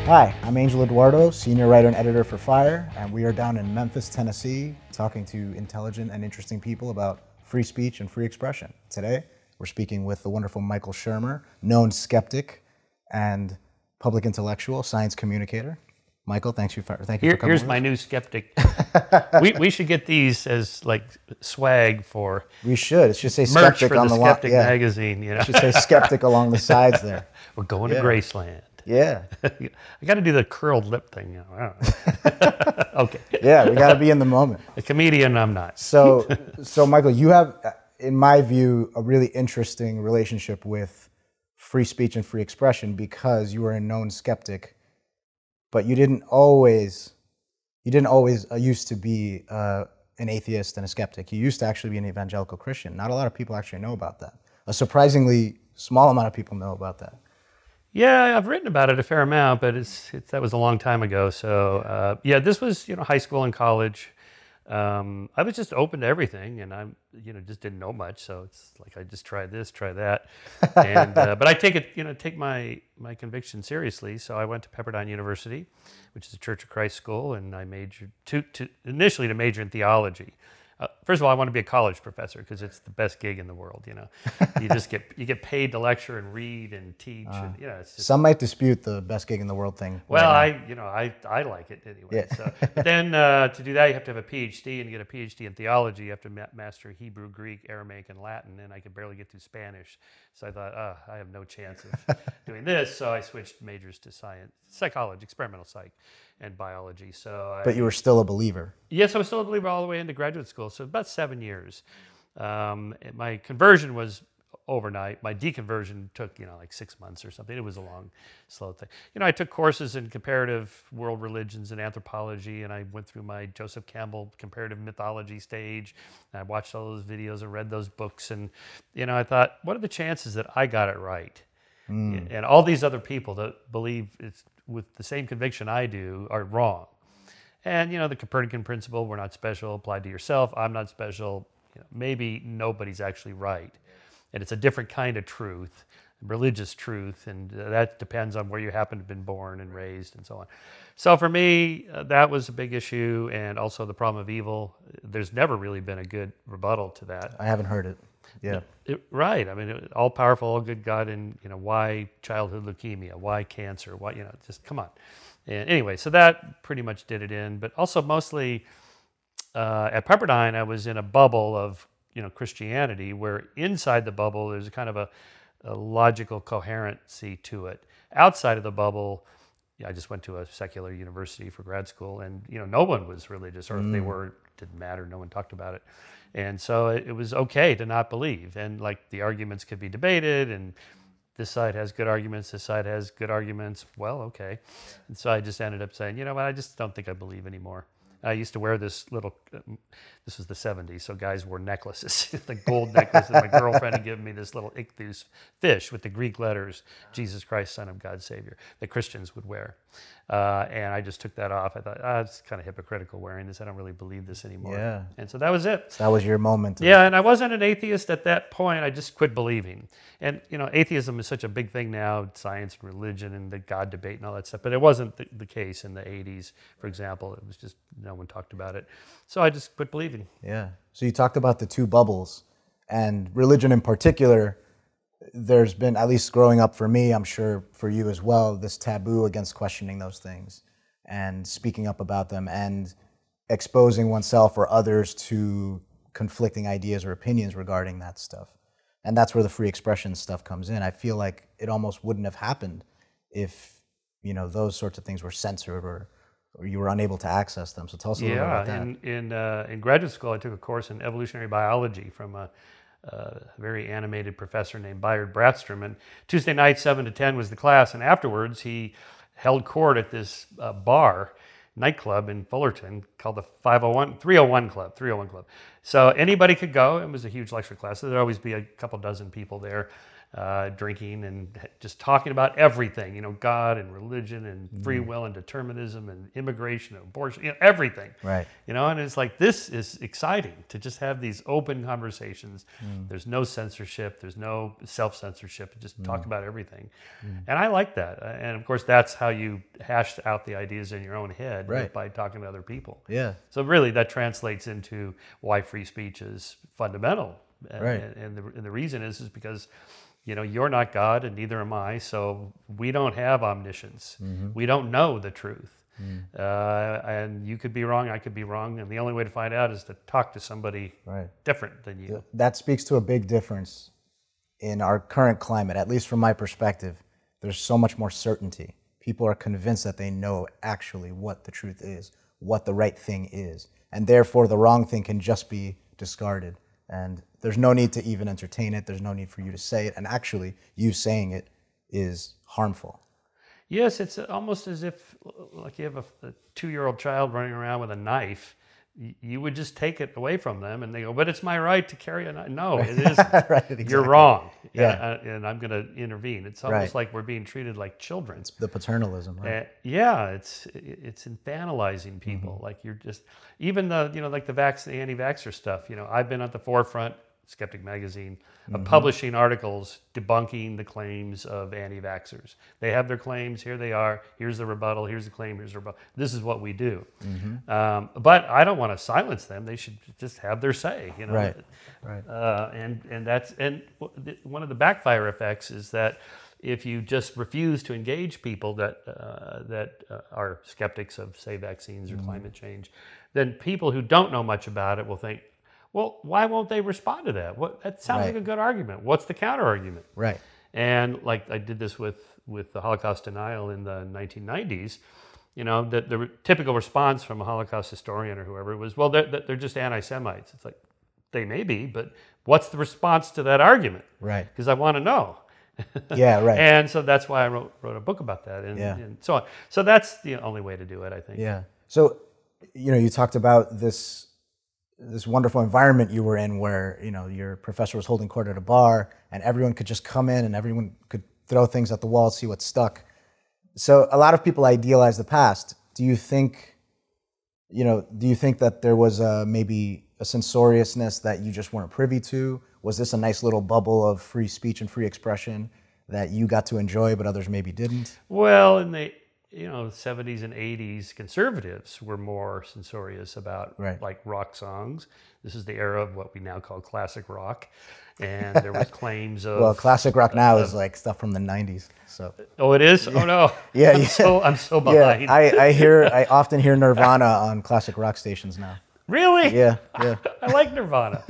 Hi, I'm Angel Eduardo, senior writer and editor for Fire, and we are down in Memphis, Tennessee, talking to intelligent and interesting people about free speech and free expression. Today, we're speaking with the wonderful Michael Shermer, known skeptic and public intellectual, science communicator. Michael, thank you for coming. Here's my new skeptic. we should get these as like swag for. We should. It should say merch skeptic for on the the Skeptic yeah. magazine. You know, It should say skeptic along the sides there. We're going to Graceland. Yeah. I got to do the curled lip thing. You know. I don't know. Okay. Yeah, we got to be in the moment. A comedian, I'm not. So Michael, you have, in my view, a really interesting relationship with free speech and free expression because you were a known skeptic, but you didn't always used to be an atheist and a skeptic. You used to actually be an evangelical Christian. Not a lot of people actually know about that. A surprisingly small amount of people know about that. Yeah, I've written about it a fair amount, but that was a long time ago. So yeah, this was high school and college. I was just open to everything, and I just didn't know much. So it's like I just try this, try that, and but I take my conviction seriously. So I went to Pepperdine University, which is a Church of Christ school, and I majored initially to major in theology. First of all, I want to be a college professor because it's the best gig in the world. You just get paid to lecture and read and teach. And, it's just, some might dispute the best gig in the world thing. Well, right I like it anyway. Yeah. So, but then to do that, you have to have a PhD, and to get a PhD in theology, you have to master Hebrew, Greek, Aramaic, and Latin. And I could barely get through Spanish, so I thought, I have no chance of doing this. So I switched majors to science, psychology, experimental psych, and biology. But you were still a believer. Yes, I was still a believer all the way into graduate school. So about 7 years. My conversion was overnight. My deconversion took, like 6 months or something. It was a long, slow thing. I took courses in comparative world religions and anthropology, and I went through my Joseph Campbell comparative mythology stage. And I watched all those videos and read those books. And, I thought, what are the chances that I got it right? And all these other people that believe it's with the same conviction I do are wrong. And, the Copernican principle, we're not special, applied to yourself, I'm not special, maybe nobody's actually right. And it's a different kind of truth, religious truth, and that depends on where you happen to have been born and raised and so on. So for me, that was a big issue, and also the problem of evil. There's never really been a good rebuttal to that. I haven't heard it. Yeah. Right. I mean, all powerful, all good God, and why childhood leukemia? Why cancer? Why just come on. And anyway, so that pretty much did it in. But also mostly at Pepperdine, I was in a bubble of Christianity, where inside the bubble there's a kind of a logical coherency to it. Outside of the bubble, I just went to a secular university for grad school, and no one was religious, or if they were, it didn't matter. No one talked about it. And so it was okay to not believe. And like the arguments could be debated, and this side has good arguments, this side has good arguments. Well, okay. And so I just ended up saying, what, I just don't think I believe anymore. I used to wear this little, this was the 70s, so guys wore necklaces, the gold necklace that my girlfriend had given me, this little ichthus fish with the Greek letters, Jesus Christ, Son of God, Savior, that Christians would wear. And I just took that off. I thought, it's kind of hypocritical wearing this. I don't really believe this anymore. Yeah. And so that was it. So that was your moment. Yeah, and I wasn't an atheist at that point. I just quit believing. And, atheism is such a big thing now, science and religion and the God debate and all that stuff. But it wasn't the case in the 80s, for example. It was just no one talked about it. So I just quit believing. Yeah. So you talked about the two bubbles, and religion in particular. There's been, at least growing up for me, I'm sure for you as well, this taboo against questioning those things and speaking up about them and exposing oneself or others to conflicting ideas or opinions regarding that stuff. And that's where the free expression stuff comes in. I feel like it almost wouldn't have happened if, those sorts of things were censored or you were unable to access them. So tell us a little bit about that. In graduate school, I took a course in evolutionary biology from a very animated professor named Bayard Bratstrom. And Tuesday night, 7 to 10 was the class. And afterwards, he held court at this nightclub in Fullerton called the 301 Club. So anybody could go. It was a huge lecture class. So there'd always be a couple dozen people there. drinking and just talking about everything, God and religion and free will and determinism and immigration and abortion, everything. Right. And it's like, this is exciting to just have these open conversations. There's no censorship, there's no self-censorship, just talk about everything. And I like that. And of course, that's how you hash out the ideas in your own head, right, by talking to other people. Yeah. So really that translates into why free speech is fundamental. Right. And the reason is because you're not God and neither am I, so we don't have omniscience. We don't know the truth. And you could be wrong, I could be wrong, and the only way to find out is to talk to somebody different than you. That speaks to a big difference in our current climate, at least from my perspective. There's so much more certainty. People are convinced that they know actually what the truth is, what the right thing is, and therefore the wrong thing can just be discarded. And there's no need to even entertain it. There's no need for you to say it. And actually, you saying it is harmful. Yes, it's almost as if, like, you have a 2-year-old child running around with a knife. You would just take it away from them, and they go, "But it's my right to carry a knife." No, it isn't. Right, exactly. You're wrong. Yeah. And I'm going to intervene. It's almost like we're being treated like children. It's the paternalism, right? Yeah, it's infantilizing people. Like, you're just, even the like the anti-vaxxer stuff. I've been at the forefront, Skeptic magazine, of publishing articles debunking the claims of anti-vaxxers. They have their claims. Here they are. Here's the rebuttal. Here's the claim. Here's the rebuttal. This is what we do. But I don't want to silence them. They should just have their say. Right. Right. And one of the backfire effects is that if you just refuse to engage people that are skeptics of, say, vaccines or climate change, then people who don't know much about it will think, well, why won't they respond to that? That sounds like a good argument. What's the counter argument? Right. And like I did this with the Holocaust denial in the 1990s, the typical response from a Holocaust historian or whoever was, well, they're just anti-Semites. It's like, they may be, but what's the response to that argument? Right. Because I want to know. Yeah, right. And so that's why I wrote a book about that and so on. So that's the only way to do it, I think. Yeah. So, you talked about this wonderful environment you were in where, your professor was holding court at a bar and everyone could just come in and everyone could throw things at the wall, see what stuck. So a lot of people idealize the past. Do you think that there was maybe a censoriousness that you just weren't privy to? Was this a nice little bubble of free speech and free expression that you got to enjoy but others maybe didn't? Well, in the 70s and 80s, conservatives were more censorious about like rock songs. This is the era of what we now call classic rock. And there was claims of... Well, classic rock now is like stuff from the 90s. So. Oh, it is? Oh, no. Yeah, I'm so behind. Yeah, I often hear Nirvana on classic rock stations now. Really? Yeah. I like Nirvana.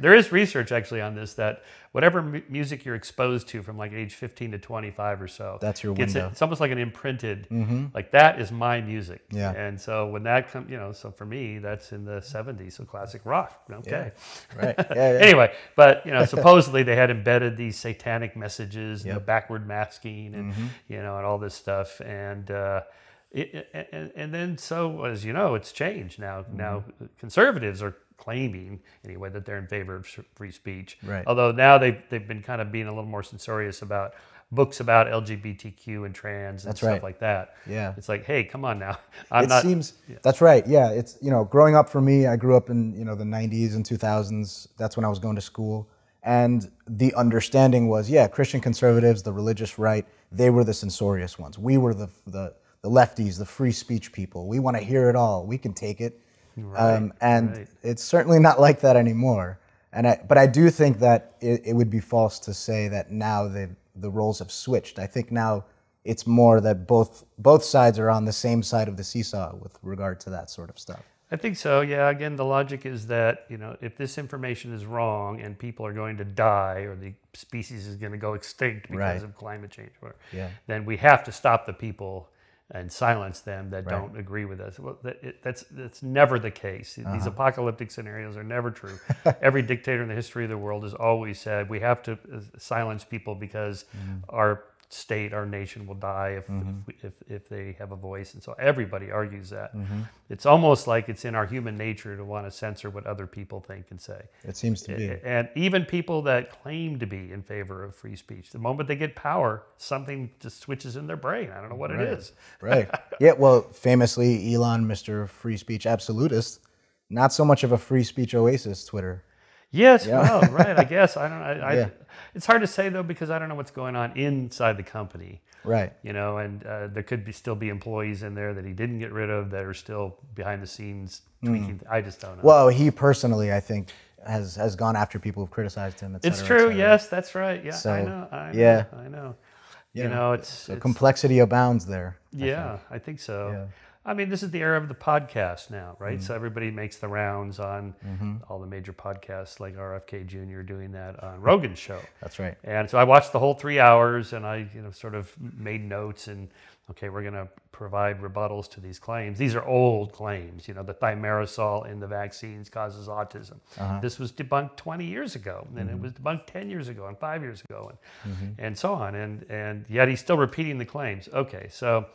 There is research actually on this that whatever music you're exposed to from like age 15 to 25 or so, that's your window. It's almost like an imprinted, like that is my music. Yeah. And so when that comes, so for me, that's in the 70s, so classic rock. Okay. Yeah. Right. Yeah. Anyway, but supposedly they had embedded these satanic messages, the backward masking, and and all this stuff, and then, so as you know, it's changed now. Now conservatives are claiming anyway that they're in favor of free speech. Right. Although now they've been kind of being a little more censorious about books about LGBTQ and trans and stuff like that. Yeah. It's like, hey, come on now. That's right. Yeah. It's, growing up for me, I grew up in, the 90s and 2000s. That's when I was going to school. And the understanding was, Christian conservatives, the religious right, they were the censorious ones. We were the lefties, the free speech people. We want to hear it all. We can take it. It's certainly not like that anymore. But I do think that it would be false to say that now the roles have switched. I think now it's more that both sides are on the same side of the seesaw with regard to that sort of stuff. I think so, yeah. Again, the logic is that, if this information is wrong and people are going to die or the species is going to go extinct because of climate change, then we have to stop the people and silence them that don't agree with us. Well, that's never the case. These apocalyptic scenarios are never true. Every dictator in the history of the world has always said we have to silence people because our state, our nation will die if they have a voice, and so everybody argues that. It's almost like it's in our human nature to want to censor what other people think and say. It seems to be. And even people that claim to be in favor of free speech, the moment they get power, something just switches in their brain. I don't know what it is. Right. Yeah. Well, famously, Elon, Mr. Free Speech Absolutist, not so much of a free speech oasis. Twitter. Yes, well, right. I guess I don't. It's hard to say though, because I don't know what's going on inside the company. Right. You know, and there could still be employees in there that he didn't get rid of that are still behind the scenes tweaking. I just don't know. Well, he personally, I think, has gone after people who've criticized him. Et cetera, it's true. et cetera. Yes, that's right. Yeah, So, I know. I know. Yeah. You know, So complexity abounds there. I think so. Yeah. I mean, this is the era of the podcast now, right? So everybody makes the rounds on all the major podcasts, like RFK Jr. doing that on Rogan's show. That's right. And so I watched the whole 3 hours, and I, sort of made notes. And okay, we're going to provide rebuttals to these claims. These are old claims. The thimerosal in the vaccines causes autism. This was debunked 20 years ago, and it was debunked 10 years ago, and 5 years ago, and so on. And yet he's still repeating the claims. Okay, so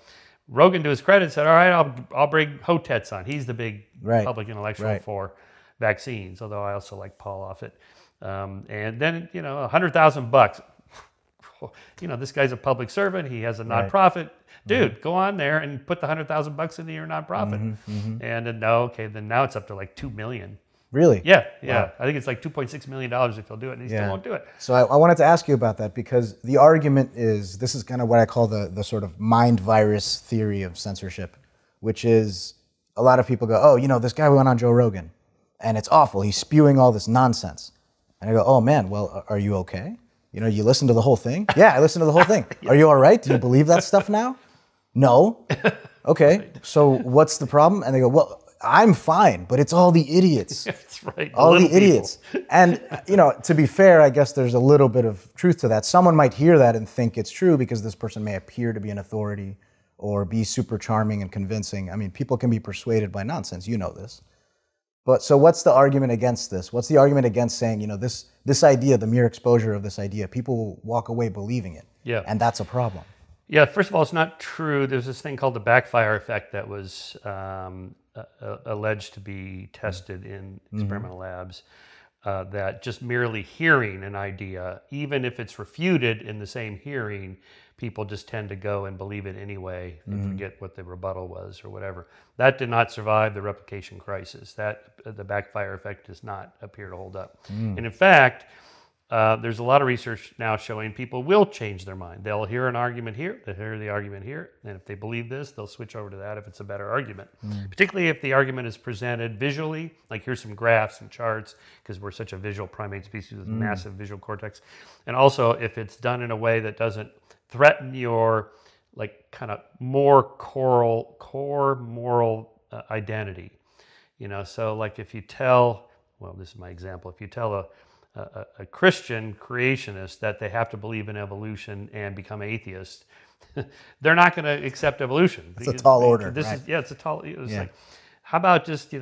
Rogan, to his credit, said, all right, I'll bring Hotez on. He's the big public intellectual for vaccines, although I also like Paul Offit. And then, $100,000. This guy's a public servant. He has a nonprofit. Dude, go on there and put the $100,000 into your nonprofit. And then, then now it's up to like $2 million. Really? Yeah. Wow. I think it's like $2.6 million if he'll do it, and he still won't do it. So I wanted to ask you about that, because the argument is, this is kind of what I call the sort of mind virus theory of censorship, which is a lot of people go, oh, this guy went on Joe Rogan, and it's awful. He's spewing all this nonsense. And I go, oh man, well, are you okay? You listen to the whole thing? Yeah, I listened to the whole thing. Are you all right? Do you believe that stuff now? No. Okay, so what's the problem? And they go, well, I'm fine, but it's all the idiots. That's right. All the idiots. And, to be fair, I guess there's a little bit of truth to that. Someone might hear that and think it's true because this person may appear to be an authority or be super charming and convincing. I mean, people can be persuaded by nonsense. You know this. But so what's the argument against this? What's the argument against saying, this idea, the mere exposure of this idea, people will walk away believing it. Yeah. And that's a problem. Yeah, first of all, it's not true. There's this thing called the backfire effect that was alleged to be tested in experimental labs, that just merely hearing an idea, even if it's refuted in the same hearing, people just tend to go and believe it anyway and forget what the rebuttal was or whatever. That did not survive the replication crisis. The backfire effect does not appear to hold up. And in fact, there's a lot of research now showing people will change their mind. They'll hear an argument here, they'll hear the argument here, and if they believe this, they'll switch over to that if it's a better argument. Particularly if the argument is presented visually, like here's some graphs and charts, because we're such a visual primate species with massive visual cortex. And also if it's done in a way that doesn't threaten your kind of more core moral identity. So like if you tell, well, this is my example, if you tell a Christian creationist that they have to believe in evolution and become atheist, they're not going to accept evolution. It's a tall order. It's a tall. Like, how about just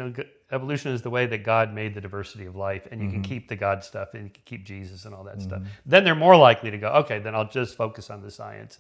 evolution is the way that God made the diversity of life, and you can keep the God stuff, and you can keep Jesus and all that stuff. Then they're more likely to go, okay, then I'll just focus on the science.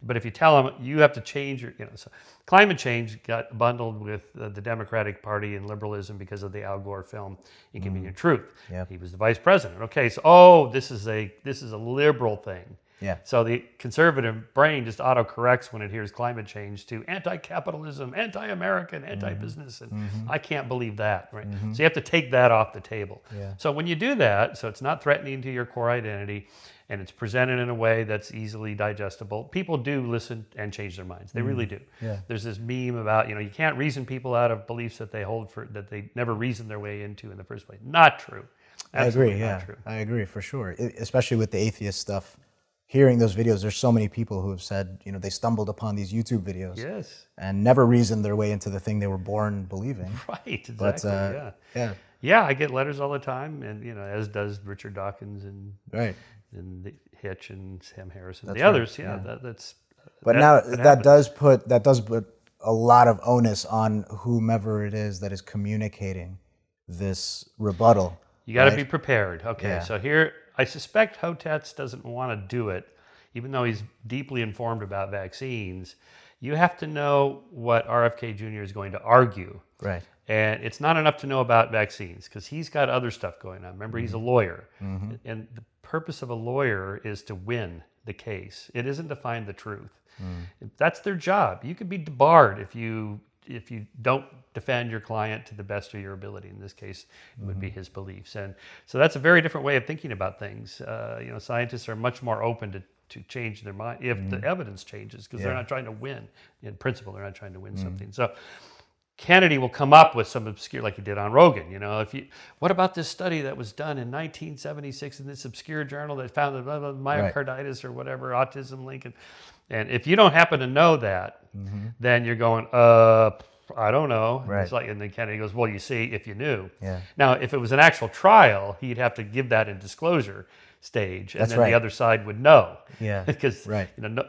But if you tell them you have to change your, so climate change got bundled with the Democratic Party and liberalism because of the Al Gore film Inconvenient Truth. He was the vice president. Okay, so this is a liberal thing. Yeah. So the conservative brain just autocorrects when it hears climate change to anti-capitalism, anti-American, anti-business, and I can't believe that, right? So you have to take that off the table. Yeah. So when you do that, so it's not threatening to your core identity, and it's presented in a way that's easily digestible, people do listen and change their minds. They really do. Yeah. There's this meme about, you can't reason people out of beliefs that they hold that they never reasoned their way into in the first place. Not true. Absolutely I agree, not true. I agree for sure. Especially with the atheist stuff. Hearing those videos, there's so many people who have said, they stumbled upon these YouTube videos and never reasoned their way into the thing they were born believing. Right, exactly, but, yeah, I get letters all the time, and, as does Richard Dawkins and Hitch and Sam Harrison. The others, that's... But now that does put a lot of onus on whomever it is that is communicating this rebuttal. You got to be prepared. Okay, so here... I suspect Hotez doesn't want to do it. even though he's deeply informed about vaccines, you have to know what RFK Jr. is going to argue. Right. And it's not enough to know about vaccines because he's got other stuff going on. Remember, he's a lawyer. And the purpose of a lawyer is to win the case. It isn't to find the truth. That's their job. You could be debarred if you don't defend your client to the best of your ability. In this case, it would be his beliefs. And so that's a very different way of thinking about things. Scientists are much more open to change their mind if the evidence changes, because they're not trying to win. In principle, they're not trying to win something. So Kennedy will come up with some obscure, like he did on Rogan. What about this study that was done in 1976 in this obscure journal that found that blah, blah, myocarditis or whatever, autism link? And if you don't happen to know that, then you're going, I don't know. Right. It's like, and then Kennedy goes, well, you see, if you knew. Yeah. Now, if it was an actual trial, he'd have to give that in disclosure stage, and then the other side would know. Yeah. Because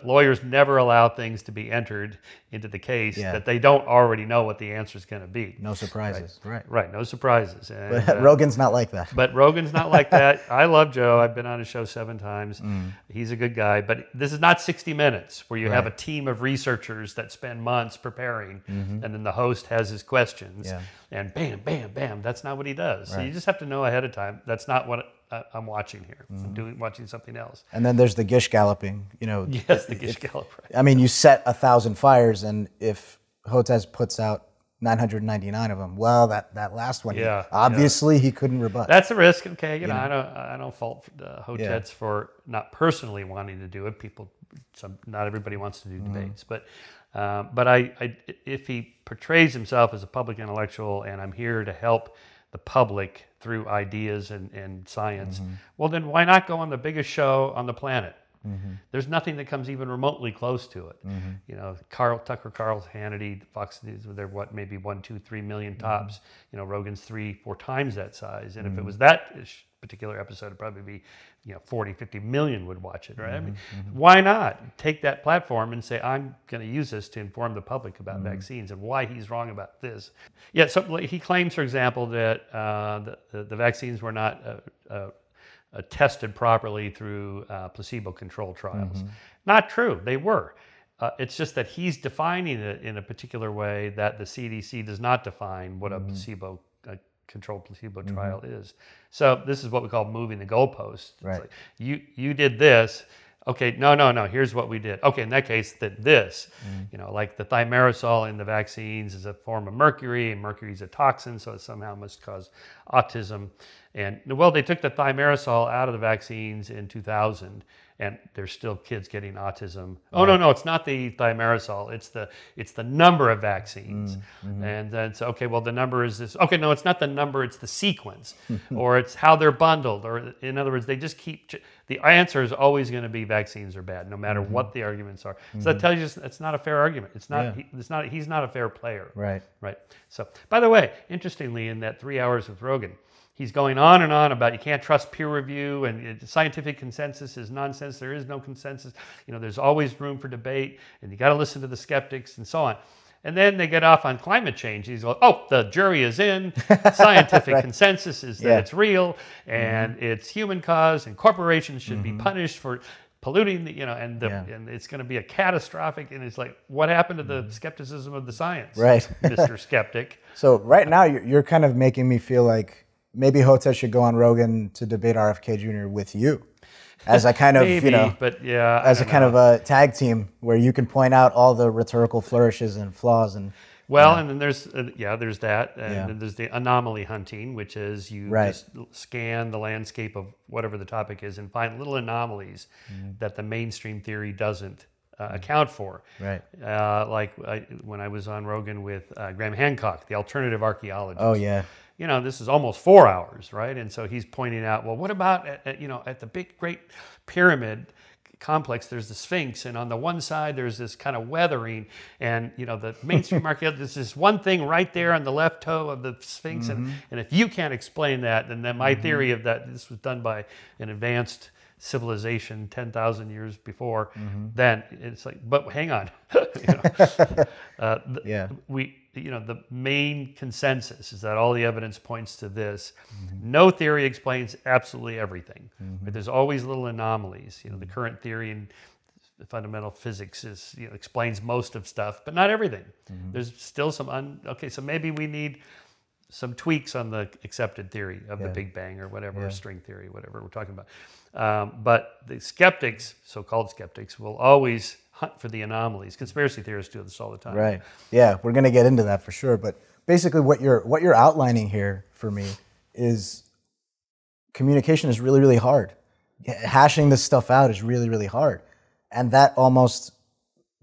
lawyers never allow things to be entered into the case that they don't already know what the answer is going to be. No surprises. Right. No surprises. And, but Rogan's not like that. But Rogan's not like that. I love Joe. I've been on his show 7 times. He's a good guy. But this is not 60 Minutes where you have a team of researchers that spend months preparing, and then the host has his questions, and bam, bam, bam. That's not what he does. So you just have to know ahead of time. That's not what I'm watching here. I'm watching something else. And then there's the gish galloping. Yes, the gish gallop. Right. I mean, you set 1,000 fires, and if Hotez puts out 999 of them, well, that last one, obviously he couldn't rebut. That's a risk. Okay, I don't fault the Hotez for not personally wanting to do it. Not everybody wants to do debates, but if he portrays himself as a public intellectual, and I'm here to help the public through ideas and science, well, then why not go on the biggest show on the planet? There's nothing that comes even remotely close to it. Tucker Carlson, Hannity, Fox News, they're maybe 1, 2, 3 million tops. Rogan's 3, 4 times that size. And if it was that particular episode, it'd probably be 40, 50 million would watch it, right? I mean, why not take that platform and say, I'm going to use this to inform the public about vaccines and why he's wrong about this. Yeah, so he claims, for example, that the vaccines were not tested properly through placebo-controlled trials. Not true, they were. It's just that he's defining it in a particular way that the CDC does not define what a controlled placebo trial is. So this is what we call moving the goalposts. Right. Like, you did this. Okay, no, here's what we did. Okay, in that case, that this, like the thimerosal in the vaccines is a form of mercury, and mercury is a toxin, so it somehow must cause autism. And well, they took the thimerosal out of the vaccines in 2000, and there's still kids getting autism. Oh, no, it's not the thimerosal. It's the number of vaccines. And then so, okay, well, the number is this. Okay, no, it's not the number. It's the sequence, or it's how they're bundled. Or in other words, they just keep. The answer is always going to be vaccines are bad, no matter what the arguments are. So that tells you it's not a fair argument. It's not. He's not a fair player. Right. So, by the way, interestingly, in that 3 hours with Rogan, he's going on and on about you can't trust peer review, and scientific consensus is nonsense. There is no consensus. There's always room for debate, and you got to listen to the skeptics and so on. And then they get off on climate change. He's like, oh, the jury is in. Scientific consensus is that it's real, and it's human caused, and corporations should be punished for polluting, and it's going to be a catastrophic. And it's like, what happened to the skepticism of the science, right, Mr. Skeptic? So right now you're kind of making me feel like maybe Hotez should go on Rogan to debate RFK Jr. with you, as a kind of maybe, but yeah, as a kind of a tag team where you can point out all the rhetorical flourishes and flaws and. Well, and then there's that, and then there's the anomaly hunting, which is you just scan the landscape of whatever the topic is and find little anomalies that the mainstream theory doesn't account for. Right. When I was on Rogan with Graham Hancock, the alternative archaeologist. Oh yeah. This is almost 4 hours, right? And so he's pointing out, well, what about at the big great pyramid complex, there's the Sphinx, and on the one side there's this kind of weathering, and the mainstream archaeologists, there's this one thing right there on the left toe of the Sphinx, and if you can't explain that, then my theory of that this was done by an advanced civilization 10,000 years before, then it's like, but hang on, the main consensus is that all the evidence points to this. No theory explains absolutely everything, but there's always little anomalies. The current theory the fundamental physics is, explains most of stuff, but not everything. There's still some okay, so maybe we need some tweaks on the accepted theory of the Big Bang or whatever, or string theory, whatever we're talking about. But the skeptics, so-called skeptics, will always hunt for the anomalies. Conspiracy theorists do this all the time. Right. Yeah, we're going to get into that for sure. But basically what you're outlining here for me is communication is really, really hard. Hashing this stuff out is really, really hard. And that almost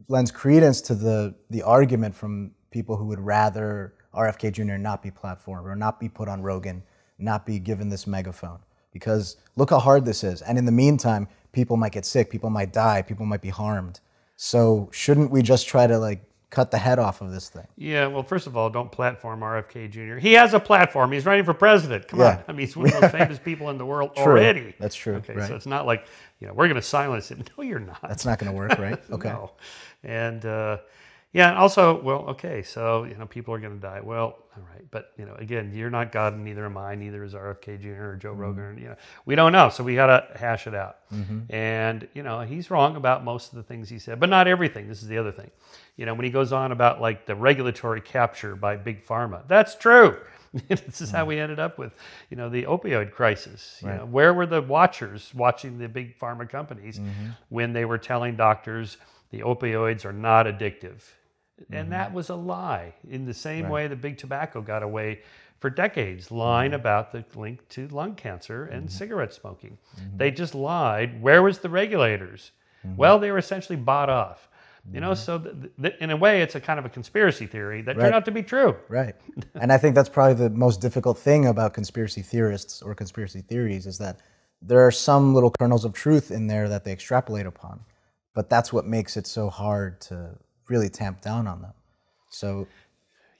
lends credence to the argument from people who would rather RFK Jr. not be platformed or not be put on Rogan, not be given this megaphone. Because look how hard this is. And in the meantime, people might get sick, people might die, people might be harmed. So shouldn't we just try to cut the head off of this thing? Yeah, well, first of all, don't platform RFK Jr. He has a platform. He's running for president. Come on. I mean, he's one of the most famous people in the world already. That's true. Okay, so it's not like, we're going to silence him. No, you're not. That's not going to work, right? Okay. No. And yeah, and also, well, okay, so, people are going to die. Well, all right. But, again, you're not God and neither am I, neither is RFK Jr. or Joe Rogan. We don't know. So we got to hash it out. And, he's wrong about most of the things he said, but not everything. This is the other thing. When he goes on about the regulatory capture by big pharma, that's true. This is how we ended up with, the opioid crisis. Where were the watchers watching the big pharma companies when they were telling doctors the opioids are not addictive? And that was a lie. In the same way that big tobacco got away for decades, lying about the link to lung cancer and cigarette smoking. They just lied. Where was the regulators? Well, they were essentially bought off. So in a way, it's a kind of a conspiracy theory that turned out to be true. Right. And I think that's probably the most difficult thing about conspiracy theorists or conspiracy theories is that there are some little kernels of truth in there that they extrapolate upon. But that's what makes it so hard to really tamp down on them. So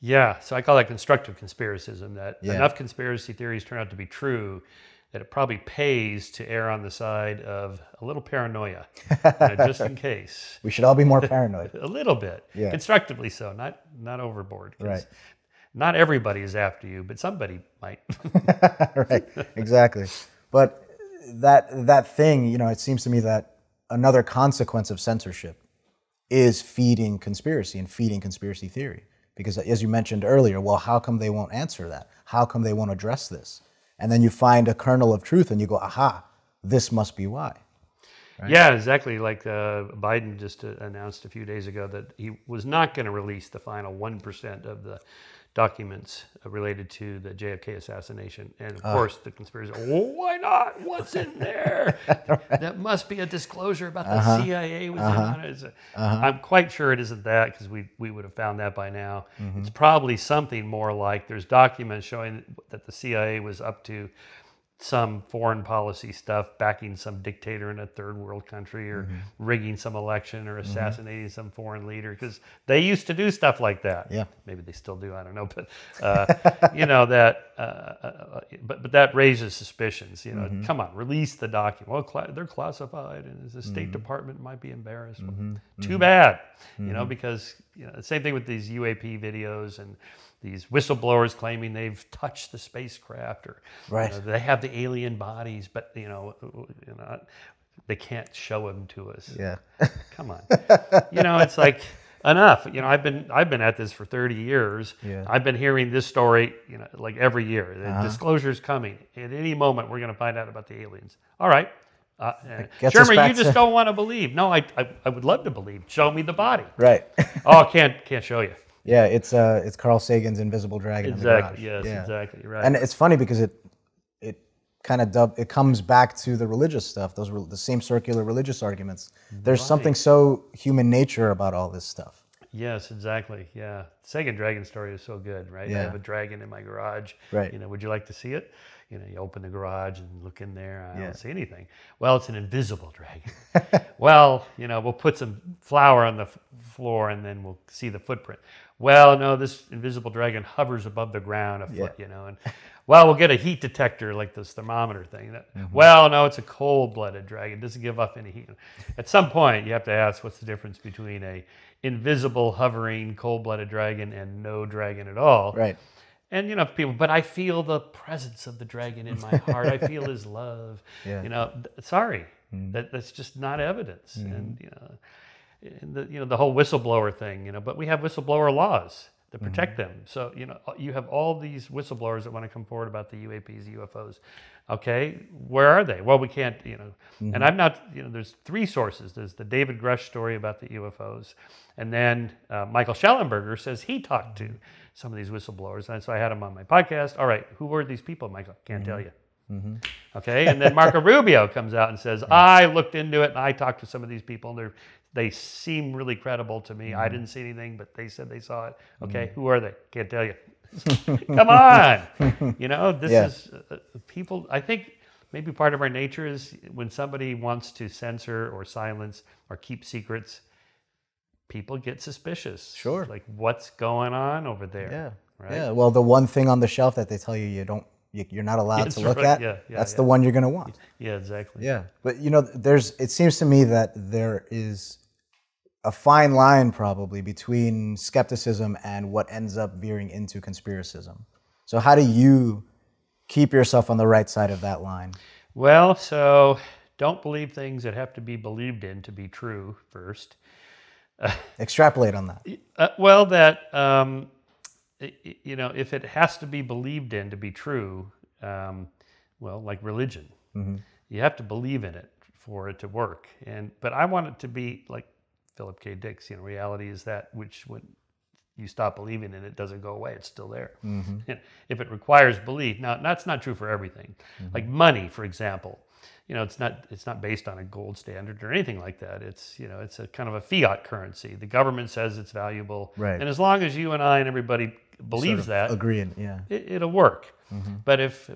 yeah, so I call that constructive conspiracism, that enough conspiracy theories turn out to be true that it probably pays to err on the side of a little paranoia, just in case. We should all be more paranoid. A little bit, constructively so, not overboard. Right. Not everybody is after you, but somebody might. Right, exactly. But that thing, it seems to me that another consequence of censorship is feeding conspiracy and feeding conspiracy theory. Because as you mentioned earlier, well, how come they won't answer that? How come they won't address this? And then you find a kernel of truth and you go, aha, this must be why. Right? Yeah, exactly. Like Biden just announced a few days ago that he was not going to release the final 1% of the documents related to the JFK assassination. And of course, the conspiracy, why not? What's in there? That must be a disclosure about the CIA was in on it. I'm quite sure it isn't that, because we would have found that by now. It's probably something more like there's documents showing that the CIA was up to some foreign policy stuff, backing some dictator in a third world country, or rigging some election, or assassinating some foreign leader, because they used to do stuff like that. Yeah, maybe they still do. I don't know, but but that raises suspicions. Come on, release the document. Well, they're classified, and the State Department might be embarrassed. Well, too bad, because the same thing with these UAP videos and these whistleblowers claiming they've touched the spacecraft, or they have the alien bodies, but they can't show them to us. Yeah, come on. It's like enough. I've been at this for 30 years. Yeah. I've been hearing this story, like every year. The disclosure's coming. At any moment, we're going to find out about the aliens. All right. Shermer, you just don't want to believe. No, I would love to believe. Show me the body. Right. Oh, can't show you. Yeah, it's Carl Sagan's Invisible Dragon. Exactly. Yes, exactly. You're right. And it's funny because it kind of it comes back to the religious stuff. Those were the same circular religious arguments. There's something so human nature about all this stuff. Yes, exactly. Yeah, Sagan dragon story is so good, right? Yeah. I have a dragon in my garage. Right. Would you like to see it? You open the garage and look in there. I don't see anything. Well, it's an invisible dragon. Well, we'll put some flour on the floor and then we'll see the footprint. Well, no, this invisible dragon hovers above the ground a foot, and well, we'll get a heat detector like this thermometer thing. Well, no, it's a cold-blooded dragon. It doesn't give off any heat. At some point, you have to ask, what's the difference between a invisible, hovering, cold-blooded dragon and no dragon at all? Right. And people, but I feel the presence of the dragon in my heart. I feel his love. Yeah. Sorry, That's just not evidence. And the whole whistleblower thing, but we have whistleblower laws that protect them. So, you have all these whistleblowers that want to come forward about the UAPs, UFOs. Okay, where are they? Well, we can't, and I'm not, there's three sources. There's the David Grush story about the UFOs. And then Michael Schellenberger says he talked to some of these whistleblowers. And so I had him on my podcast. All right, who were these people, Michael? Can't tell you. Okay, and then Marco Rubio comes out and says, I looked into it and I talked to some of these people and they seem really credible to me. I didn't see anything, but they said they saw it. Okay, who are they? Can't tell you. Come on. This is people. I think maybe part of our nature is when somebody wants to censor or silence or keep secrets, people get suspicious. Sure. Like, what's going on over there? Yeah. Right? Yeah. Well, the one thing on the shelf that they tell you you're not allowed to look at, that's the one you're going to want. Yeah, exactly. Yeah. But, it seems to me that there is a fine line probably between skepticism and what ends up veering into conspiracism. So how do you keep yourself on the right side of that line? Well, so don't believe things that have to be believed in to be true first. Extrapolate on that. If it has to be believed in to be true, like religion, you have to believe in it for it to work. But I want it to be like Philip K. Dick's, reality is that which when you stop believing in it doesn't go away, it's still there. If it requires belief, now that's not true for everything. Like money, for example, it's not based on a gold standard or anything like that. It's a kind of a fiat currency. The government says it's valuable, right. And as long as you and I and everybody believes that, agreeing, it'll work. But if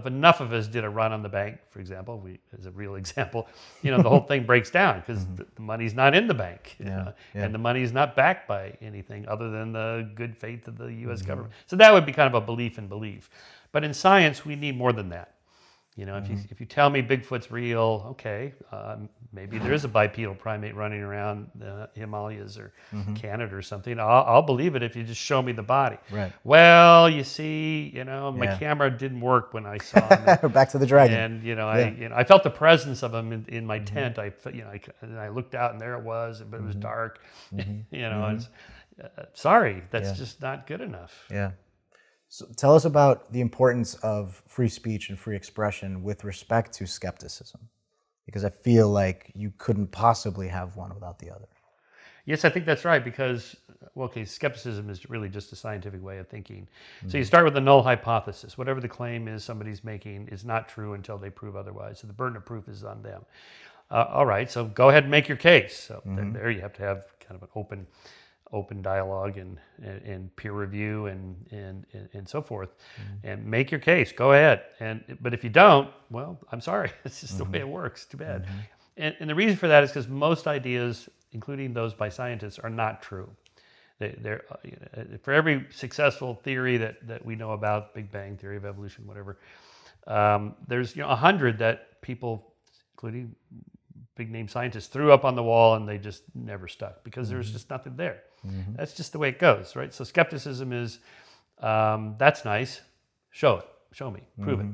enough of us did a run on the bank, for example, as a real example, the whole thing breaks down because the money's not in the bank, and the money is not backed by anything other than the good faith of the U.S. government. So that would be kind of a belief in belief. But in science, we need more than that. If you tell me Bigfoot's real, okay, maybe there is a bipedal primate running around the Himalayas or Canada or something. I'll believe it if you just show me the body. Right. Well, you see, my camera didn't work when I saw him. Back to the dragon. And I felt the presence of him in my tent. I looked out and there it was, but it was dark. It's, sorry, that's just not good enough. Yeah. So tell us about the importance of free speech and free expression with respect to skepticism, because I feel like you couldn't possibly have one without the other. Yes, I think that's right, because, skepticism is really just a scientific way of thinking. So you start with the null hypothesis. Whatever the claim is somebody's making is not true until they prove otherwise. So the burden of proof is on them. All right, so go ahead and make your case. So there you have to have kind of an open dialogue and peer review and so forth, and make your case. Go ahead. But if you don't, well, I'm sorry. It's just the way it works. Too bad. And the reason for that is because most ideas, including those by scientists, are not true. They're for every successful theory that we know about, Big Bang theory of evolution, whatever, there's 100 that people, including big name scientists, threw up on the wall and they just never stuck because there's just nothing there. That's just the way it goes, right? So skepticism is, that's nice, show me, prove it.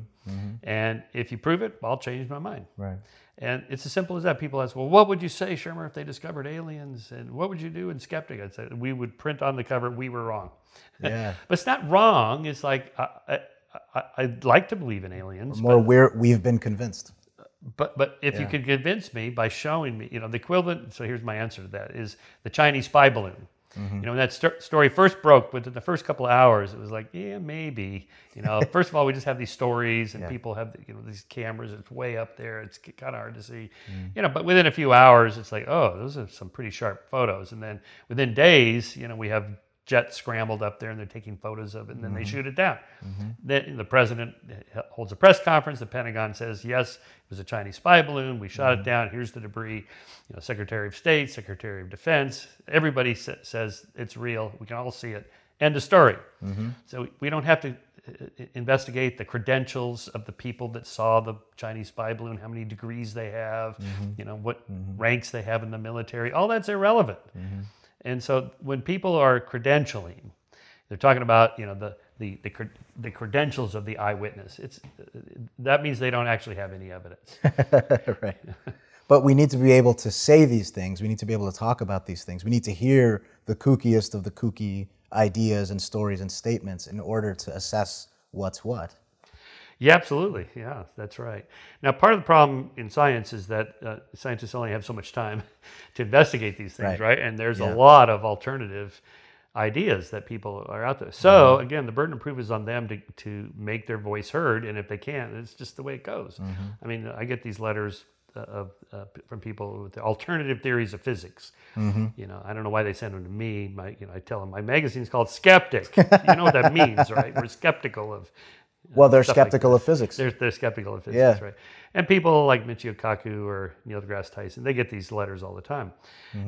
And if you prove it, I'll change my mind. Right. And it's as simple as that. People ask, well, what would you say, Shermer, if they discovered aliens? And what would you do in Skeptic? I'd say, we would print on the cover, we were wrong. Yeah. But it's not wrong. It's like, I'd like to believe in aliens. We've been convinced. But if you could convince me by showing me, the equivalent, so here's my answer to that, is the Chinese spy balloon. When that story first broke, within the first couple of hours, it was like, yeah, maybe. First of all, we just have these stories, and people have these cameras. It's way up there. It's kind of hard to see. But within a few hours, it's like, oh, those are some pretty sharp photos. And then within days, we have jets scrambled up there, and they're taking photos of it, and then they shoot it down. Then the president holds a press conference. The Pentagon says, yes, it was a Chinese spy balloon. We shot it down. Here's the debris. Secretary of State, Secretary of Defense, everybody says it's real. We can all see it. End of story. So we don't have to investigate the credentials of the people that saw the Chinese spy balloon, how many degrees they have, what ranks they have in the military. All that's irrelevant. And so when people are credentialing, they're talking about the the credentials of the eyewitness. That means they don't actually have any evidence. Right. But we need to be able to say these things. We need to be able to talk about these things. We need to hear the kookiest of the kooky ideas and stories and statements in order to assess what's what. Yeah, absolutely. Yeah, that's right. Now, part of the problem in science is that scientists only have so much time to investigate these things, right? And there's a lot of alternative ideas that people are out there. So again, the burden of proof is on them to make their voice heard. And if they can't, it's just the way it goes. I mean, I get these letters from people with the alternative theories of physics. You know, I don't know why they send them to me. I tell them my magazine's called Skeptic. You know what that means, right? We're skeptical of. Well, they're skeptical of physics. They're skeptical of physics, right? And people like Michio Kaku or Neil deGrasse Tyson, they get these letters all the time,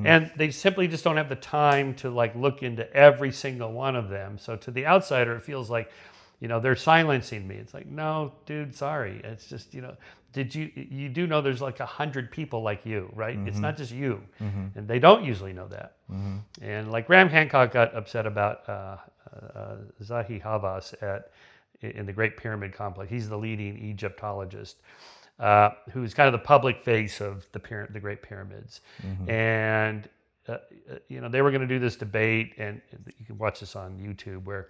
and they simply just don't have the time to like look into every single one of them. So to the outsider, it feels like, you know, they're silencing me. It's like, no, dude, sorry. It's just, you know, you do know there's like 100 people like you, right? It's not just you, and they don't usually know that. And like Graham Hancock got upset about Zahi Hawass in the Great Pyramid Complex. He's the leading Egyptologist, who's kind of the public face of the Great Pyramids. And you know, they were going to do this debate, and you can watch this on YouTube, where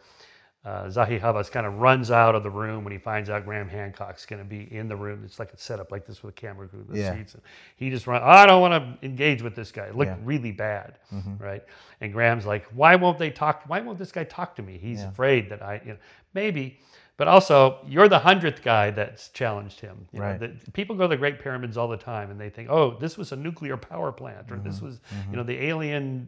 Zahi Hawass kind of runs out of the room when he finds out Graham Hancock's going to be in the room. It's like a setup like this with a camera crew in the seats. And he just runs, I don't want to engage with this guy. It looked really bad, right? And Graham's like, why won't they talk? Why won't this guy talk to me? He's afraid that maybe. But also, you're the 100th guy that's challenged him. You know, people go to the Great Pyramids all the time, and they think, oh, this was a nuclear power plant, or this was, you know, the alien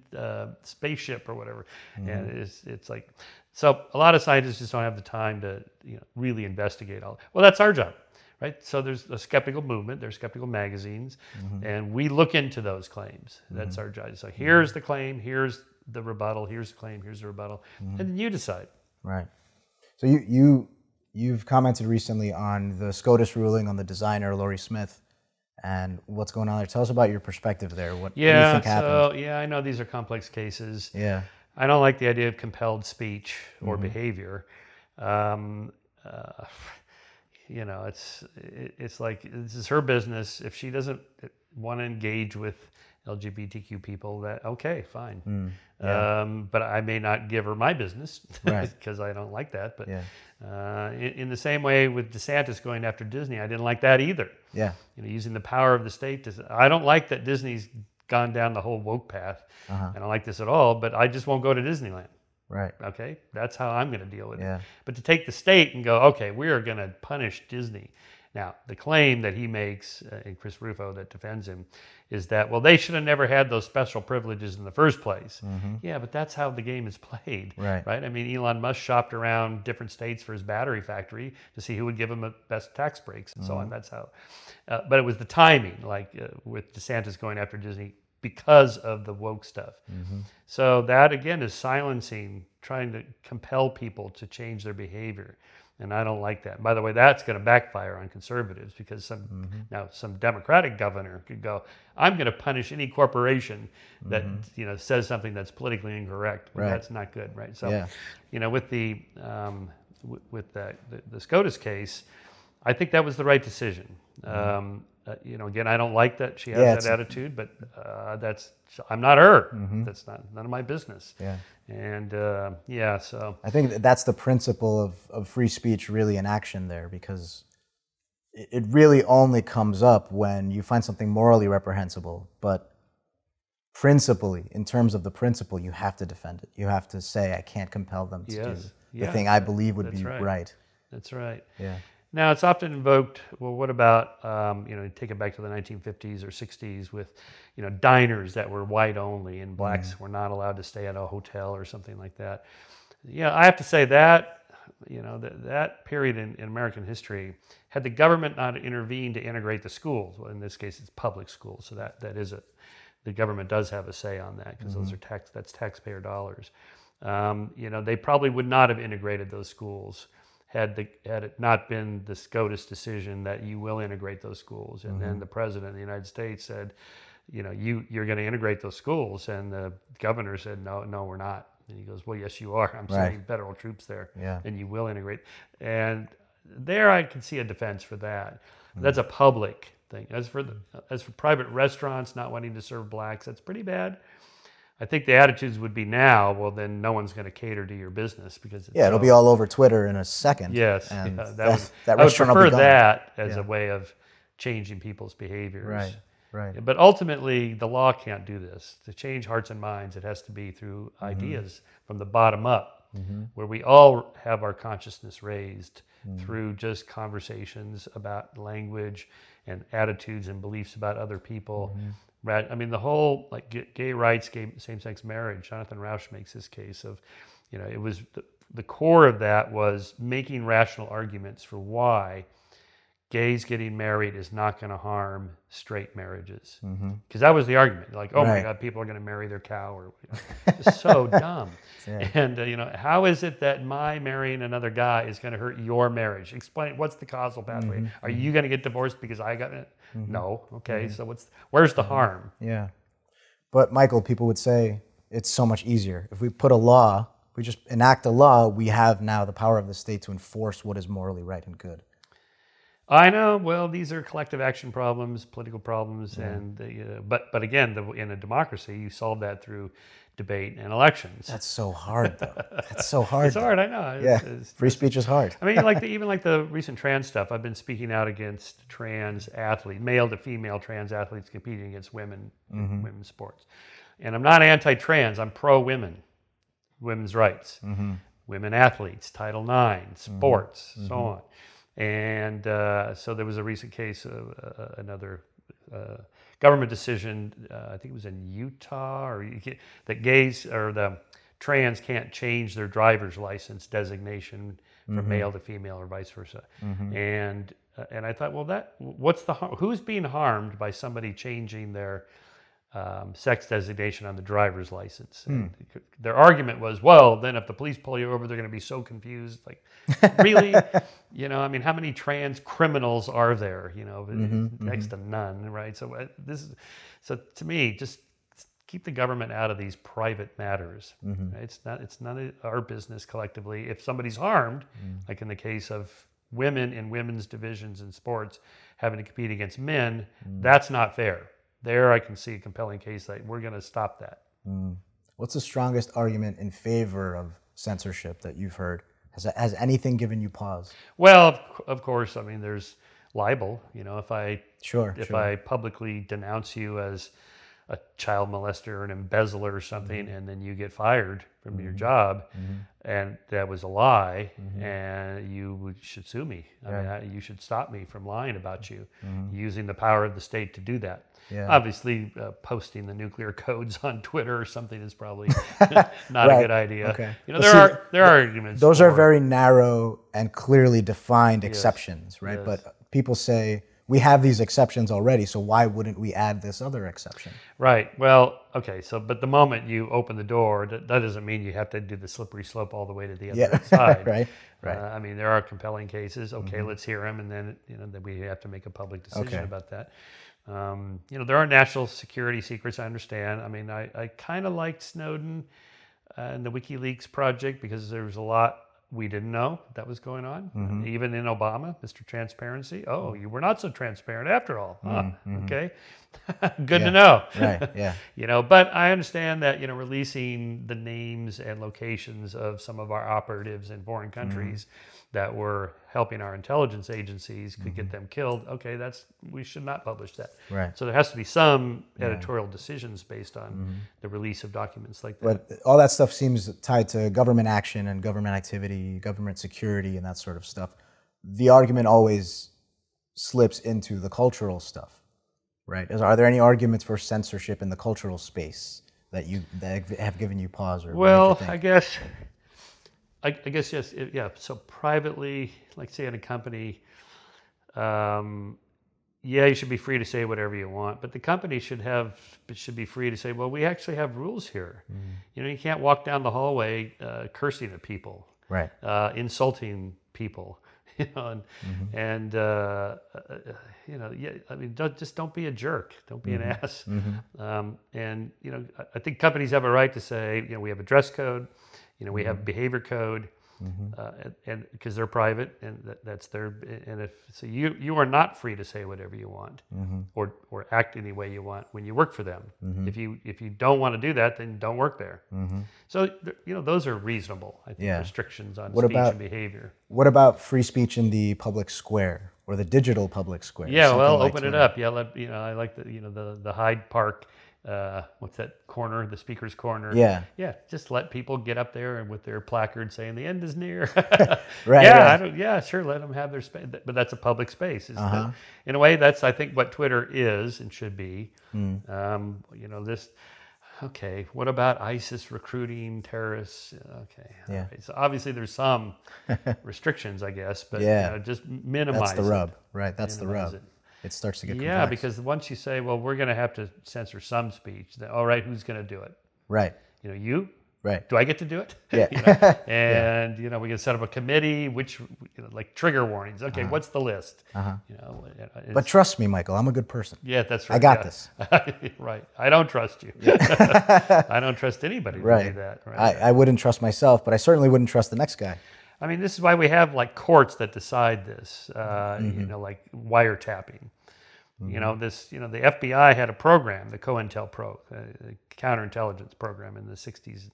spaceship or whatever. And it's like, so a lot of scientists just don't have the time to, you know, really investigate all. Well, that's our job, right? So there's a skeptical movement, there's skeptical magazines, and we look into those claims. That's our job. So here's the claim, here's the rebuttal, here's the claim, here's the rebuttal, and then you decide. Right. So you've commented recently on the SCOTUS ruling on the designer Laurie Smith and what's going on there. Tell us about your perspective there. What do you think happened? Yeah, I know these are complex cases. Yeah. I don't like the idea of compelled speech or behavior. You know, it's like, this is her business. If she doesn't want to engage with LGBTQ people, that okay, fine. But I may not give her my business because I don't like that. But in the same way with DeSantis going after Disney, I didn't like that either. Yeah, you know, using the power of the state I don't like that Disney's gone down the whole woke path. I don't like this at all. But I just won't go to Disneyland. Right. Okay, that's how I'm going to deal with it. But to take the state and go, okay, we are going to punish Disney. Now, the claim that he makes, and Chris Rufo that defends him, is that, well, they should have never had those special privileges in the first place. Yeah, but that's how the game is played, right? I mean, Elon Musk shopped around different states for his battery factory to see who would give him the best tax breaks and so on. That's how. But it was the timing, like with DeSantis going after Disney because of the woke stuff. So that, again, is silencing, trying to compel people to change their behavior. And I don't like that. By the way, that's going to backfire on conservatives because some Democratic governor could go, I'm going to punish any corporation that you know says something that's politically incorrect. That's not good, right? So, you know, with the SCOTUS case, I think that was the right decision. You know, again, I don't like that she has that attitude, but I'm not her. That's none of my business. And so I think that's the principle of free speech really in action there, because it really only comes up when you find something morally reprehensible. But principally, in terms of the principle, you have to defend it. You have to say, I can't compel them to do the thing I believe would be right. That's right. Yeah. Now, it's often invoked, well, what about, you know, take it back to the 1950s or 60s with, you know, diners that were white only and blacks were not allowed to stay at a hotel or something like that. Yeah, I have to say that, you know, that period in American history, had the government not intervened to integrate the schools, well, in this case, it's public schools, so that is the government does have a say on that because those are that's taxpayer dollars. You know, they probably would not have integrated those schools had it not been the SCOTUS decision that you will integrate those schools. And then the president of the United States said, you know, you're going to integrate those schools. And the governor said, no, we're not. And he goes, well, yes, you are. I'm Right. sending federal troops there, Yeah. and you will integrate. And there I can see a defense for that. That's a public thing. As for private restaurants not wanting to serve blacks, that's pretty bad. I think the attitudes would be now, well, then no one's going to cater to your business because it's It'll be all over Twitter in a second. Yes, and that that I would restaurant will prefer be gone. that as a way of changing people's behaviors. Right, right. But ultimately, the law can't do this. To change hearts and minds, it has to be through ideas from the bottom up, where we all have our consciousness raised through just conversations about language and attitudes and beliefs about other people. Right? I mean, the whole gay rights, same-sex marriage. Jonathan Rauch makes this case of, it was the core of that was making rational arguments for why gays getting married is not going to harm straight marriages. Because that was the argument. Like, oh my God, people are going to marry their cow, or it's so dumb. Yeah. And how is it that my marrying another guy is going to hurt your marriage? Explain. What's the causal pathway? Are you going to get divorced because I got it? No. Okay. So where's the harm? Yeah. But Michael, people would say it's so much easier. If we put a law, we just enact a law, we have now the power of the state to enforce what is morally right and good. I know. Well, these are collective action problems, political problems, and but again, in a democracy, you solve that through debate and elections. That's so hard, though. That's so hard. It's hard. I know. Free speech is hard. I mean, even like the recent trans stuff. I've been speaking out against trans athletes, male to female trans athletes competing against women in women's sports. And I'm not anti-trans. I'm pro-women, women's rights, women athletes, Title IX, sports, so on. And so there was a recent case of another government decision, I think it was in Utah, that gays or the trans can't change their driver's license designation from male to female or vice versa. And I thought, well, what's the harm? Who's being harmed by somebody changing their sex designation on the driver's license? And their argument was, well, then if the police pull you over, they're going to be so confused. Like, really? I mean, how many trans criminals are there? Next to none, right? So so to me, just keep the government out of these private matters. Right? It's none of our business collectively. If somebody's harmed, like in the case of women in women's divisions in sports having to compete against men, that's not fair. There I can see a compelling case that we're going to stop that. What's the strongest argument in favor of censorship that you've heard? Has anything given you pause? Well, of course, I mean, there's libel. If I I publicly denounce you as a child molester or an embezzler or something, and then you get fired from your job, and that was a lie, and you should sue me. I mean, you should stop me from lying about you, using the power of the state to do that. Yeah. Obviously, posting the nuclear codes on Twitter or something is probably not a good idea. Okay. There are arguments. Those are very narrow and clearly defined exceptions, right? Yes. But people say, we have these exceptions already, so why wouldn't we add this other exception? Right. Well, okay. So, but the moment you open the door, that doesn't mean you have to do the slippery slope all the way to the other side. Right. I mean, there are compelling cases. Okay, let's hear them, and then then we have to make a public decision about that. There are national security secrets, I understand. I mean, I kind of liked Snowden and the WikiLeaks project because there was a lot we didn't know that was going on. Even in Obama, Mr. Transparency. Oh, you were not so transparent after all. Okay. Good to know. Right, yeah. But I understand that, releasing the names and locations of some of our operatives in foreign countries that were helping our intelligence agencies could get them killed. Okay, we should not publish that. Right. So there has to be some editorial decisions based on the release of documents like that. But all that stuff seems tied to government action and government activity, government security, and that sort of stuff. The argument always slips into the cultural stuff, right? Are there any arguments for censorship in the cultural space that have given you pause? Or well, I guess yes. So privately, like say in a company, you should be free to say whatever you want, but the company should be free to say, well, we actually have rules here. You can't walk down the hallway cursing at people, right? Insulting people, and yeah, I mean, don't be a jerk, don't be an ass, and I think companies have a right to say, we have a dress code, we have behavior code. And because they're private, and that's their, and if so, you are not free to say whatever you want, or act any way you want when you work for them. If you don't want to do that, then don't work there. So those are reasonable, I think, restrictions on speech and behavior. What about free speech in the public square or the digital public square? Yeah, well, open it up. Yeah, I like the Hyde Park. What's that corner? The speaker's corner. Yeah. Just let people get up there and with their placard saying the end is near. Sure. Let them have their space, but that's a public space. In a way, that's I think what Twitter is and should be. This. Okay. What about ISIS recruiting terrorists? Okay. Yeah. Right. So obviously there's some restrictions, I guess, but just minimize. That's the rub, right? That's the rub. It starts to get complex. Yeah, because once you say, well, we're going to have to censor some speech, then, all right, who's going to do it? Right. You? Right. Do I get to do it? Yeah. And, we can set up a committee, which, like trigger warnings. Okay, what's the list? But trust me, Michael, I'm a good person. Yeah, that's right. I got this. Right. I don't trust you. I don't trust anybody to do that. Right? I wouldn't trust myself, but I certainly wouldn't trust the next guy. I mean, this is why we have like courts that decide this, like wiretapping. The FBI had a program, the COINTELPRO, the counterintelligence program in the 60s,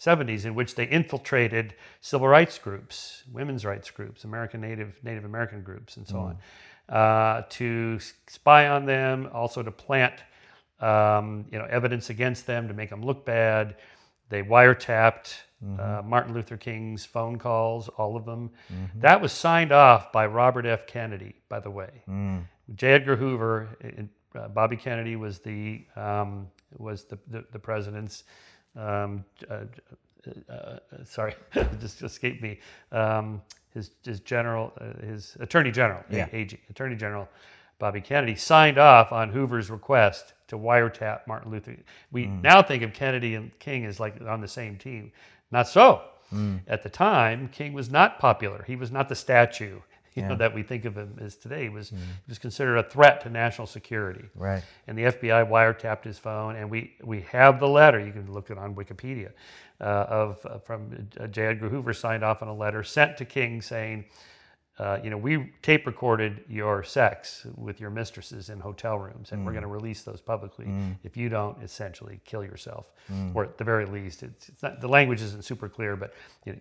70s, in which they infiltrated civil rights groups, women's rights groups, Native American groups, and so on, to spy on them, also to plant, evidence against them to make them look bad. They wiretapped Martin Luther King's phone calls, all of them. That was signed off by Robert F. Kennedy, by the way. J. Edgar Hoover, Bobby Kennedy was the president's. Sorry, it just escaped me. His attorney general, AG, Attorney General Bobby Kennedy signed off on Hoover's request to wiretap Martin Luther. We now think of Kennedy and King as like on the same team. Not so. At the time, King was not popular. He was not the statue that we think of him as today. He was considered a threat to national security. Right. And the FBI wiretapped his phone, and we have the letter. You can look it on Wikipedia from J. Edgar Hoover signed off on a letter sent to King saying, we tape recorded your sex with your mistresses in hotel rooms, and we're going to release those publicly. If you don't, essentially kill yourself, or at the very least, it's not, the language isn't super clear, but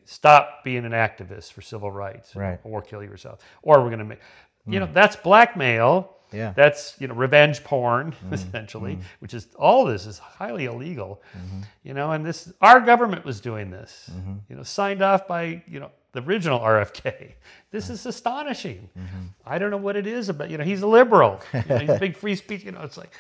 stop being an activist for civil rights, or kill yourself, or we're going to make, that's blackmail. Yeah. That's revenge porn, essentially, which is all this is highly illegal. And this our government was doing this. Signed off by the original RFK. This is astonishing. I don't know what it is about. He's a liberal. He's a big free speech. It's like,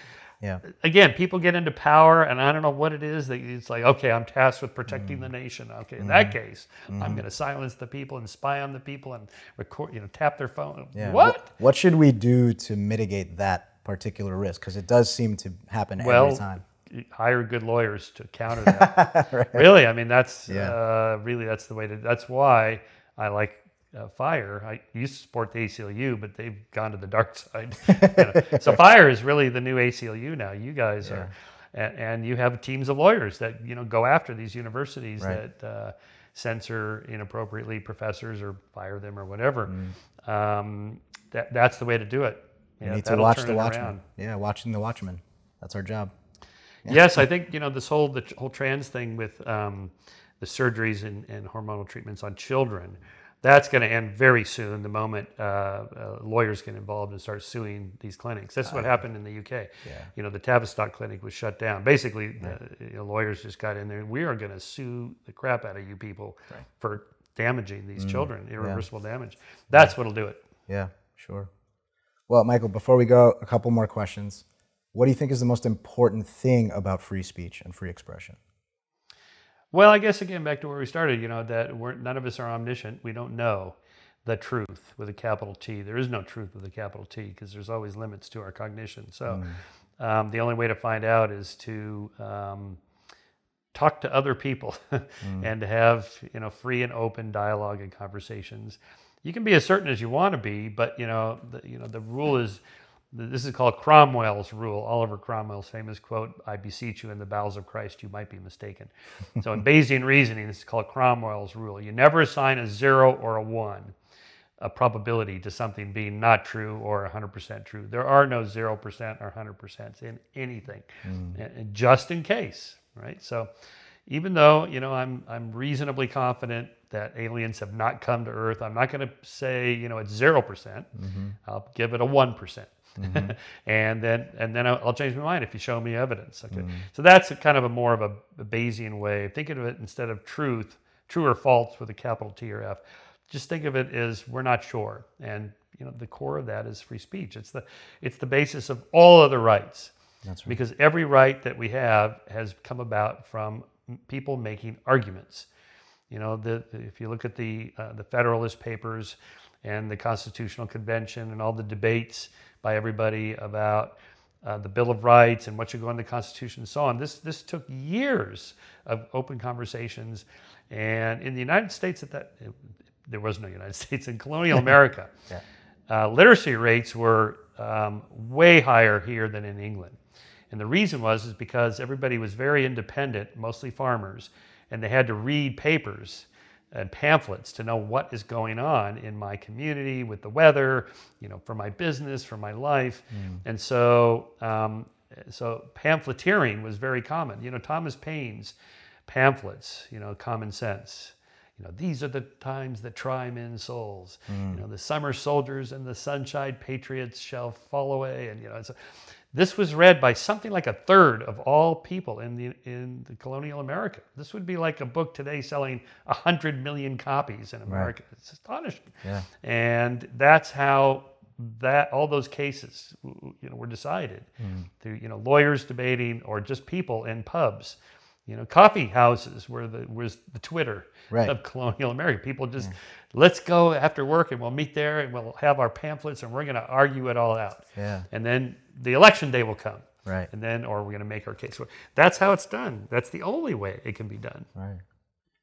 again, people get into power, and I don't know what it is. It's like, okay, I'm tasked with protecting the nation. Okay, in that case, I'm going to silence the people and spy on the people and record, tap their phone. Yeah. What? What should we do to mitigate that particular risk? Because it does seem to happen every time. Hire good lawyers to counter that. Really, I mean, that's really that's the way to. That's why I like FIRE. I used to support the ACLU, but they've gone to the dark side. So FIRE is really the new ACLU now. You guys are, and you have teams of lawyers that go after these universities that censor inappropriately professors or fire them or whatever. That's the way to do it. You need to watch the Watchmen. Yeah, watching the Watchmen. That's our job. Yes, I think the whole trans thing with the surgeries and hormonal treatments on children, that's going to end very soon. The moment lawyers get involved and start suing these clinics. That's what happened in the UK. The Tavistock clinic was shut down. Basically, lawyers just got in there. We are going to sue the crap out of you people for damaging these children, irreversible damage. That's what'll do it. Yeah, sure. Well, Michael, before we go, a couple more questions. What do you think is the most important thing about free speech and free expression? Well, I guess, again, back to where we started, that none of us are omniscient. We don't know the truth with a capital T. There is no truth with a capital T because there's always limits to our cognition. So the only way to find out is to talk to other people and to have, free and open dialogue and conversations. You can be as certain as you want to be, but the rule is, this is called Cromwell's rule. Oliver Cromwell's famous quote, "I beseech you in the bowels of Christ, you might be mistaken." So in Bayesian reasoning, this is called Cromwell's rule. You never assign a 0 or a 1, a probability, to something being not true or 100% true. There are no 0% or 100% in anything, just in case, right? So even though, I'm reasonably confident that aliens have not come to Earth, I'm not going to say, it's 0%. I'll give it a 1%. and then I'll change my mind if you show me evidence. Okay, so that's kind of more of a Bayesian way of thinking of it. Instead of true or false with a capital T or F, just think of it as we're not sure. And the core of that is free speech. It's the basis of all other rights. That's right. Because every right that we have has come about from people making arguments. If you look at the Federalist Papers and the Constitutional Convention and all the debates by everybody about the Bill of Rights and what should go in the Constitution and so on, this took years of open conversations. And in the United States, there was no United States, in colonial America, literacy rates were way higher here than in England. And the reason is because everybody was very independent, mostly farmers, and they had to read papers and pamphlets to know what is going on in my community, with the weather, for my business, for my life. And so pamphleteering was very common. Thomas Paine's pamphlets, Common Sense. These are the times that try men's souls. The summer soldiers and the sunshine patriots shall fall away. And so this was read by something like a third of all people in the colonial America. This would be like a book today selling 100 million copies in America. Right. It's astonishing. Yeah. And that's how all those cases, were decided through, lawyers debating or just people in pubs. Coffee houses was the Twitter of colonial America. People just, let's go after work and we'll meet there and we'll have our pamphlets and we're going to argue it all out. Yeah. And then the election day will come. Right. And then, or we're going to make our case. That's how it's done. That's the only way it can be done. Right.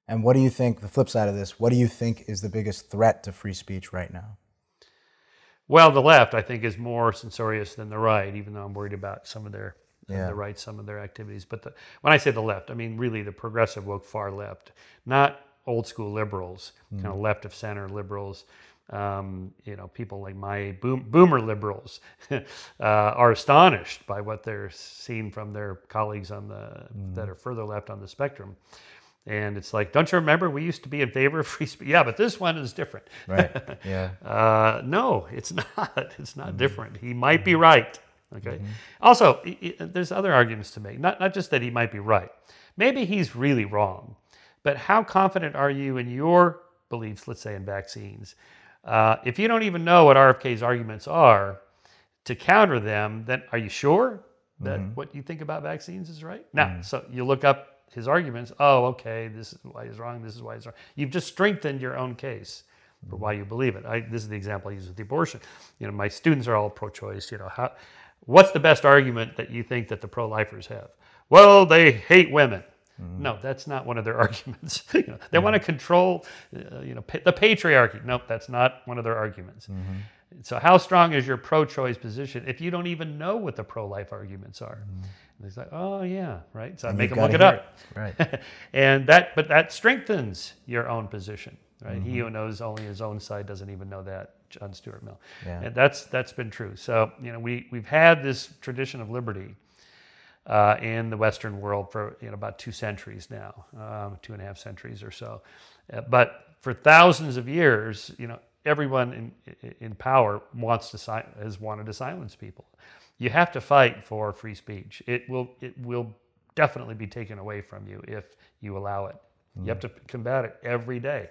And what do you think, the flip side of this, what do you think is the biggest threat to free speech right now? Well, the left, I think, is more censorious than the right, even though I'm worried about some of their the right, some of their activities. But when I say the left, I mean really the progressive woke far left, not old school liberals, kind of left of center liberals. People like my boomer liberals are astonished by what they're seeing from their colleagues on that are further left on the spectrum. And it's like, don't you remember we used to be in favor of free speech? Yeah, but this one is different. Right. Yeah. No, it's not. It's not different. He might be right. Okay. Also, there's other arguments to make. Not just that he might be right. Maybe he's really wrong. But how confident are you in your beliefs, let's say in vaccines? If you don't even know what RFK's arguments are to counter them, then are you sure that what you think about vaccines is right? No. So you look up his arguments. Oh, okay, this is why he's wrong. This is why he's wrong. You've just strengthened your own case for why you believe it. This is the example I use with the abortion. My students are all pro-choice. What's the best argument that you think that the pro-lifers have? Well, they hate women. No, that's not one of their arguments. They want to control, the patriarchy. Nope, that's not one of their arguments. So how strong is your pro-choice position if you don't even know what the pro-life arguments are? And it's like, oh yeah, right. So I make them look it up. Right. But that strengthens your own position, right? He who knows only his own side doesn't even know that. John Stuart Mill. Yeah. And that's been true. So we've had this tradition of liberty in the Western world for about 2 centuries now, 2.5 centuries or so. But for thousands of years, everyone in power has wanted to silence people. You have to fight for free speech. It will definitely be taken away from you if you allow it. You have to combat it every day.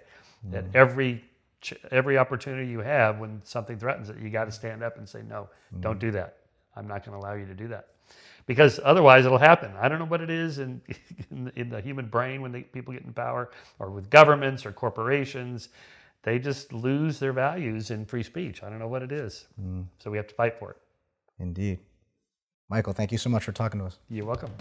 At every opportunity you have, when something threatens it, you got to stand up and say, no, don't do that. I'm not going to allow you to do that. Because otherwise it'll happen. I don't know what it is in the human brain when people get in power, or with governments or corporations. They just lose their values in free speech. I don't know what it is. So we have to fight for it. Indeed. Michael, thank you so much for talking to us. You're welcome.